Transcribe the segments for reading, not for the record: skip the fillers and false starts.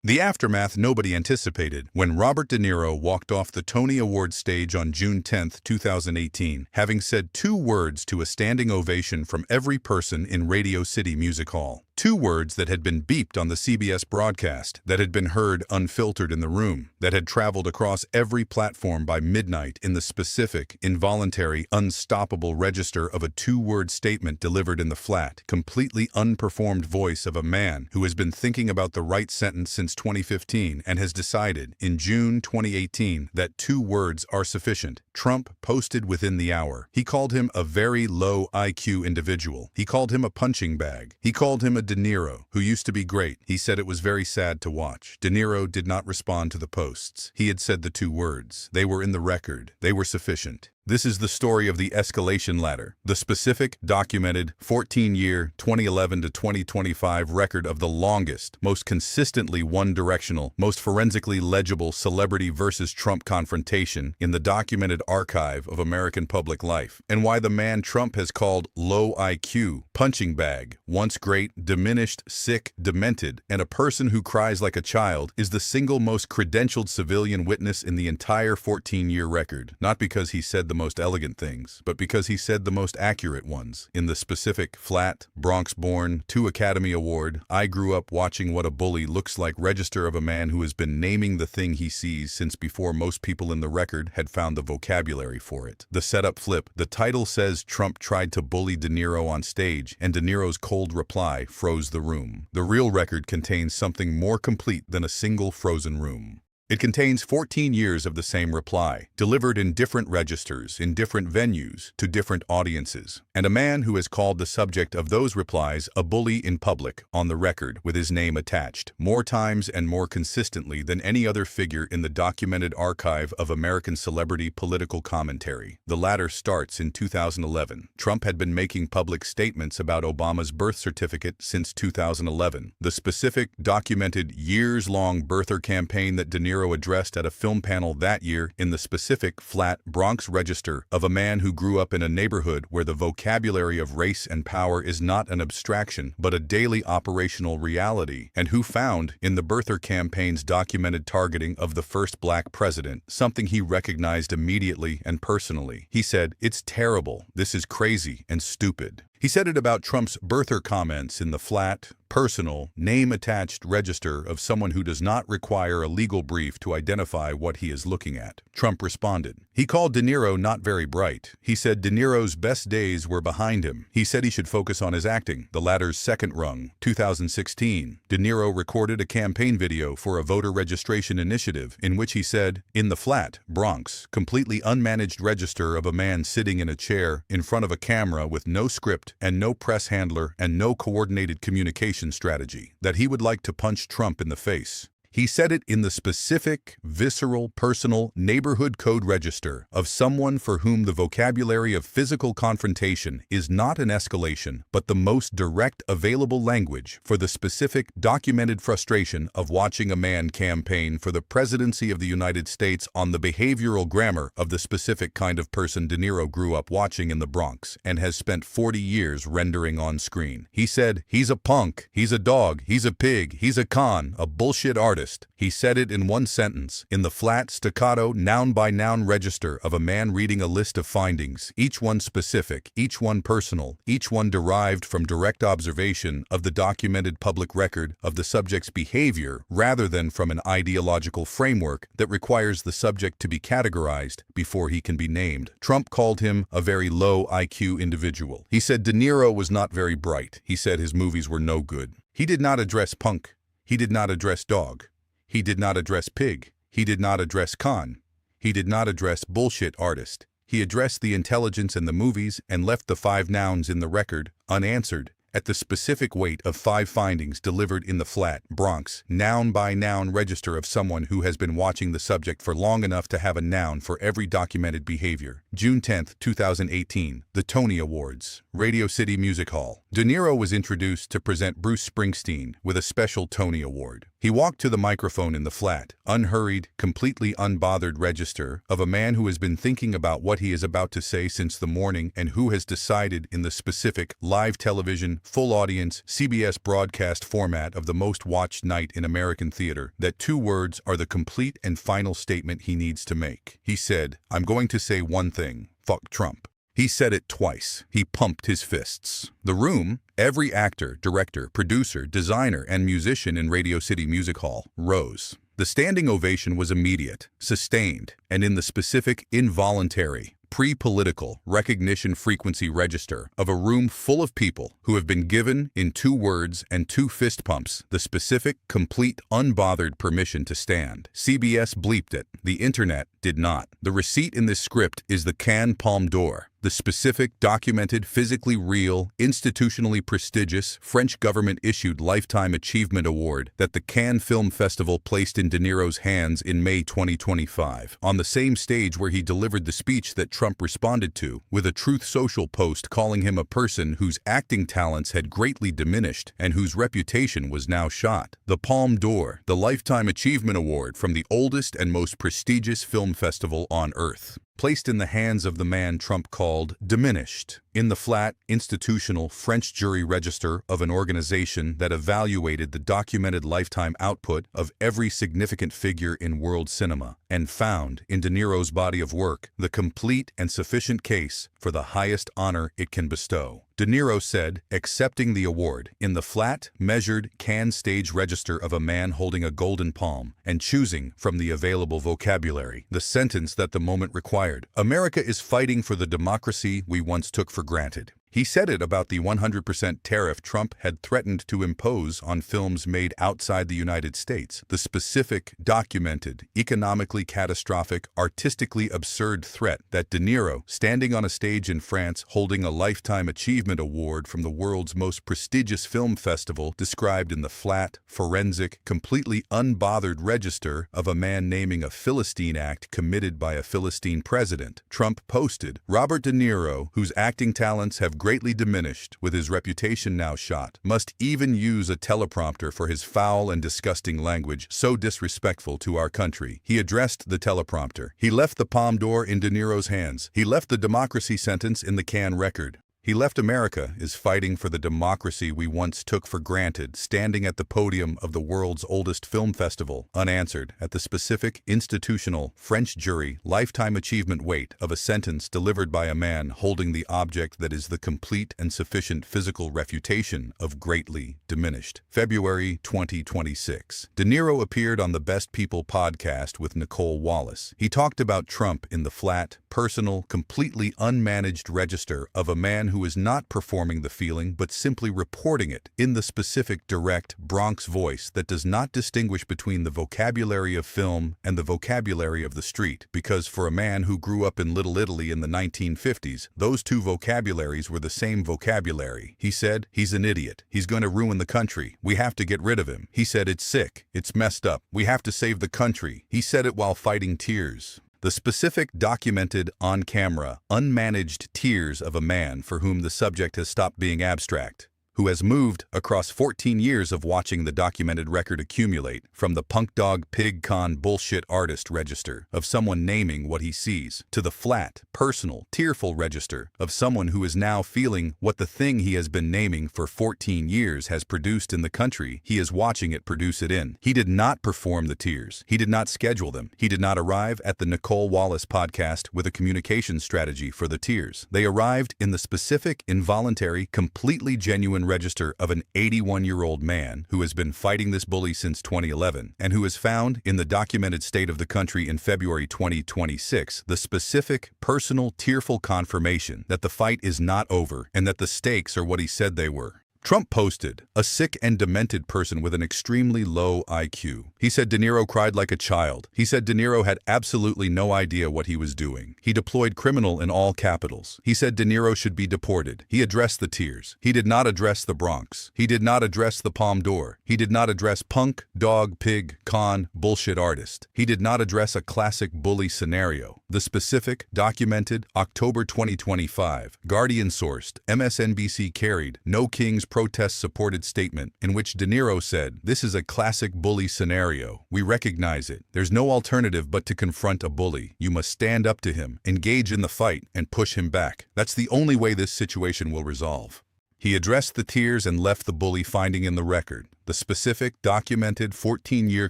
The aftermath nobody anticipated when Robert De Niro walked off the Tony Awards stage on June 10, 2018, having said 2 words to a standing ovation from every person in Radio City Music Hall. 2 words that had been beeped on the CBS broadcast, that had been heard unfiltered in the room, that had traveled across every platform by midnight in the specific, involuntary, unstoppable register of a 2-word statement delivered in the flat, completely unperformed voice of a man who has been thinking about the right sentence since 2015 and has decided, in June 2018, that 2 words are sufficient. Trump posted within the hour. He called him a very low IQ individual. He called him a punching bag. He called him a De Niro, who used to be great. He said it was very sad to watch. De Niro did not respond to the posts. He had said the 2 words. They were in the record. They were sufficient. This is the story of the escalation ladder, the specific, documented, 14-year, 2011 to 2025 record of the longest, most consistently one-directional, most forensically legible celebrity versus Trump confrontation in the documented archive of American public life, and why the man Trump has called low IQ, punching bag, once great, diminished, sick, demented, and a person who cries like a child is the single most credentialed civilian witness in the entire 14-year record, not because he said the most elegant things, but because he said the most accurate ones. In the specific, flat, Bronx-born, 2 Academy Award, I grew up watching what a bully looks like register of a man who has been naming the thing he sees since before most people in the record had found the vocabulary for it. The setup flip. The title says Trump tried to bully De Niro on stage, and De Niro's cold reply froze the room. The real record contains something more complete than a single frozen room. It contains 14 years of the same reply, delivered in different registers, in different venues, to different audiences, and a man who has called the subject of those replies a bully in public, on the record, with his name attached, more times and more consistently than any other figure in the documented archive of American celebrity political commentary. The latter starts in 2011. Trump had been making public statements about Obama's birth certificate since 2011. The specific, documented, years-long birther campaign that De Niro addressed at a film panel that year in the specific, flat, Bronx register of a man who grew up in a neighborhood where the vocabulary of race and power is not an abstraction but a daily operational reality, and who found, in the birther campaign's documented targeting of the first black president, something he recognized immediately and personally. He said, "It's terrible, this is crazy and stupid." He said it about Trump's birther comments in the flat, personal, name-attached register of someone who does not require a legal brief to identify what he is looking at. Trump responded. He called De Niro not very bright. He said De Niro's best days were behind him. He said he should focus on his acting, the latter's second rung. 2016. De Niro recorded a campaign video for a voter registration initiative in which he said, "In the flat, Bronx, completely unmanaged register of a man sitting in a chair in front of a camera with no script and no press handler and no coordinated communication strategy, that he would like to punch Trump in the face." He said it in the specific, visceral, personal, neighborhood code register of someone for whom the vocabulary of physical confrontation is not an escalation, but the most direct available language for the specific, documented frustration of watching a man campaign for the presidency of the United States on the behavioral grammar of the specific kind of person De Niro grew up watching in the Bronx and has spent 40 years rendering on screen. He said, "He's a punk, he's a dog, he's a pig, he's a con, a bullshit artist." He said it in one sentence, in the flat, staccato, noun-by-noun register of a man reading a list of findings, each one specific, each one personal, each one derived from direct observation of the documented public record of the subject's behavior rather than from an ideological framework that requires the subject to be categorized before he can be named. Trump called him a very low IQ individual. He said De Niro was not very bright. He said his movies were no good. He did not address punk. He did not address dog. He did not address pig. He did not address con. He did not address bullshit artist. He addressed the intelligence in the movies and left the 5 nouns in the record unanswered at the specific weight of 5 findings delivered in the flat, Bronx, noun-by-noun register of someone who has been watching the subject for long enough to have a noun for every documented behavior. June 10, 2018, the Tony Awards, Radio City Music Hall. De Niro was introduced to present Bruce Springsteen with a special Tony Award. He walked to the microphone in the flat, unhurried, completely unbothered register of a man who has been thinking about what he is about to say since the morning and who has decided in the specific live television, full audience, CBS broadcast format of the most watched night in American theater that 2 words are the complete and final statement he needs to make. He said, "I'm going to say one thing. Fuck Trump." He said it twice. He pumped his fists. The room, every actor, director, producer, designer, and musician in Radio City Music Hall, rose. The standing ovation was immediate, sustained, and in the specific, involuntary, pre-political recognition frequency register of a room full of people who have been given, in 2 words and 2 fist pumps, the specific, complete, unbothered permission to stand. CBS bleeped it. The internet did not. The receipt in this script is the Cannes Palme d'Or, the specific, documented, physically real, institutionally prestigious, French government-issued Lifetime Achievement Award that the Cannes Film Festival placed in De Niro's hands in May 2025, on the same stage where he delivered the speech that Trump responded to, with a Truth Social post calling him a person whose acting talents had greatly diminished and whose reputation was now shot. The Palme d'Or, the Lifetime Achievement Award from the oldest and most prestigious film festival on Earth, placed in the hands of the man Trump called diminished, in the flat, institutional French jury register of an organization that evaluated the documented lifetime output of every significant figure in world cinema, and found, in De Niro's body of work, the complete and sufficient case for the highest honor it can bestow. De Niro said, accepting the award, in the flat, measured, Cannes stage register of a man holding a golden palm, and choosing, from the available vocabulary, the sentence that the moment required. America is fighting for the democracy we once took for granted. He said it about the 100% tariff Trump had threatened to impose on films made outside the United States, the specific, documented, economically catastrophic, artistically absurd threat that De Niro, standing on a stage in France holding a Lifetime Achievement Award from the world's most prestigious film festival, described in the flat, forensic, completely unbothered register of a man naming a Philistine act committed by a Philistine president. Trump posted, "Robert De Niro, whose acting talents have greatly diminished, with his reputation now shot, must even use a teleprompter for his foul and disgusting language so disrespectful to our country." He addressed the teleprompter. He left the Palme d'Or in De Niro's hands. He left the democracy sentence in the Cannes record. He left America is fighting for the democracy we once took for granted, standing at the podium of the world's oldest film festival, unanswered at the specific, institutional, French jury, lifetime achievement weight of a sentence delivered by a man holding the object that is the complete and sufficient physical refutation of greatly diminished. February 2026. De Niro appeared on the Best People podcast with Nicole Wallace. He talked about Trump in the flat, personal, completely unmanaged register of a man who is not performing the feeling but simply reporting it in the specific, direct, Bronx voice that does not distinguish between the vocabulary of film and the vocabulary of the street, because for a man who grew up in Little Italy in the 1950s, those 2 vocabularies were the same vocabulary. He said, "He's an idiot. He's going to ruin the country. We have to get rid of him." He said, "It's sick. It's messed up. We have to save the country." He said it while fighting tears. The specific, documented, on-camera, unmanaged tears of a man for whom the subject has stopped being abstract, who has moved across 14 years of watching the documented record accumulate from the punk dog pig con bullshit artist register of someone naming what he sees to the flat, personal, tearful register of someone who is now feeling what the thing he has been naming for 14 years has produced in the country he is watching it produce it in. He did not perform the tears. He did not schedule them. He did not arrive at the Nicole Wallace podcast with a communication strategy for the tears. They arrived in the specific, involuntary, completely genuine register of an 81-year-old man who has been fighting this bully since 2011 and who has found, in the documented state of the country in February 2026, the specific, personal, tearful confirmation that the fight is not over and that the stakes are what he said they were. Trump posted, "A sick and demented person with an extremely low IQ." He said De Niro cried like a child. He said De Niro had absolutely no idea what he was doing. He deployed criminal in all capitals. He said De Niro should be deported. He addressed the tears. He did not address the Bronx. He did not address the Palme d'Or. He did not address punk, dog, pig, con, bullshit artist. He did not address a classic bully scenario. The specific, documented, October 2025, Guardian sourced, MSNBC carried, no kings protest-supported statement in which De Niro said, "This is a classic bully scenario. We recognize it. There's no alternative but to confront a bully. You must stand up to him, engage in the fight, and push him back. That's the only way this situation will resolve." He addressed the tears and left the bully finding in the record. The specific, documented, 14-year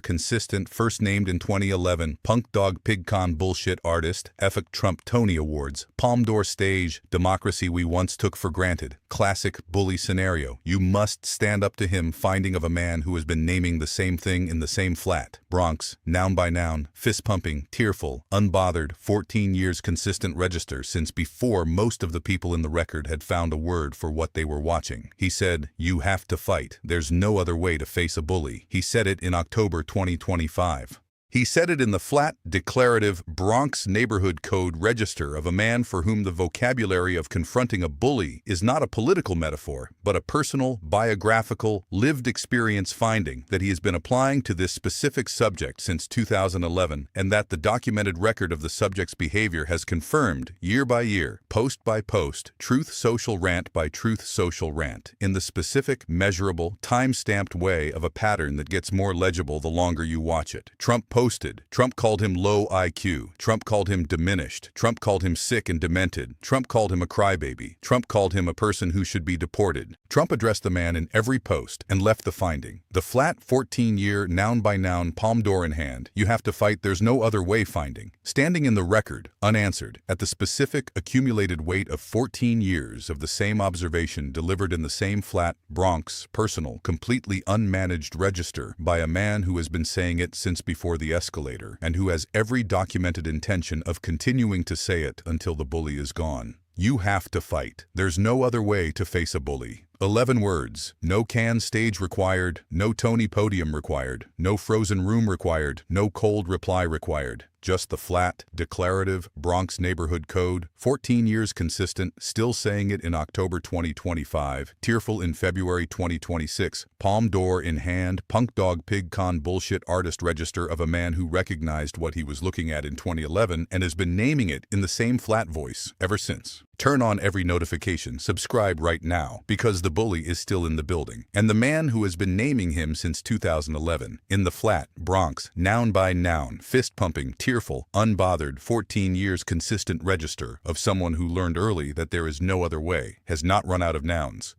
consistent, first named in 2011, punk dog pig con bullshit artist, F*** Trump Tony Awards, Palme d'Or stage, democracy we once took for granted, classic bully scenario. You must stand up to him finding of a man who has been naming the same thing in the same flat. Bronx, noun by noun, fist-pumping, tearful, unbothered, 14 years consistent register since before most of the people in the record had found a word for what they were watching. He said, "You have to fight. There's no other way to face a bully." He said it in October 2025. He said it in the flat, declarative Bronx neighborhood code register of a man for whom the vocabulary of confronting a bully is not a political metaphor, but a personal, biographical, lived experience finding that he has been applying to this specific subject since 2011, and that the documented record of the subject's behavior has confirmed, year by year, post by post, truth social rant by truth social rant, in the specific, measurable, time-stamped way of a pattern that gets more legible the longer you watch it. Trump posted. Trump called him low IQ. Trump called him diminished. Trump called him sick and demented. Trump called him a crybaby. Trump called him a person who should be deported. Trump addressed the man in every post and left the finding. The flat 14-year noun-by-noun Palme d'Or in hand, you have to fight there's no other way finding, standing in the record, unanswered, at the specific accumulated weight of 14 years of the same observation delivered in the same flat, Bronx, personal, completely unmanaged register by a man who has been saying it since before the escalator, and who has every documented intention of continuing to say it until the bully is gone. You have to fight. There's no other way to face a bully. 11 words. No can stage required, no Tony podium required, no frozen room required, no cold reply required. Just the flat, declarative Bronx neighborhood code, 14 years consistent, still saying it in October 2025, tearful in February 2026, Palme d'Or in hand, punk dog pig con bullshit artist register of a man who recognized what he was looking at in 2011 and has been naming it in the same flat voice ever since. Turn on every notification, subscribe right now, because the bully is still in the building. And the man who has been naming him since 2011, in the flat, Bronx, noun by noun, fist-pumping, tearful, unbothered, 14 years consistent register of someone who learned early that there is no other way, has not run out of nouns.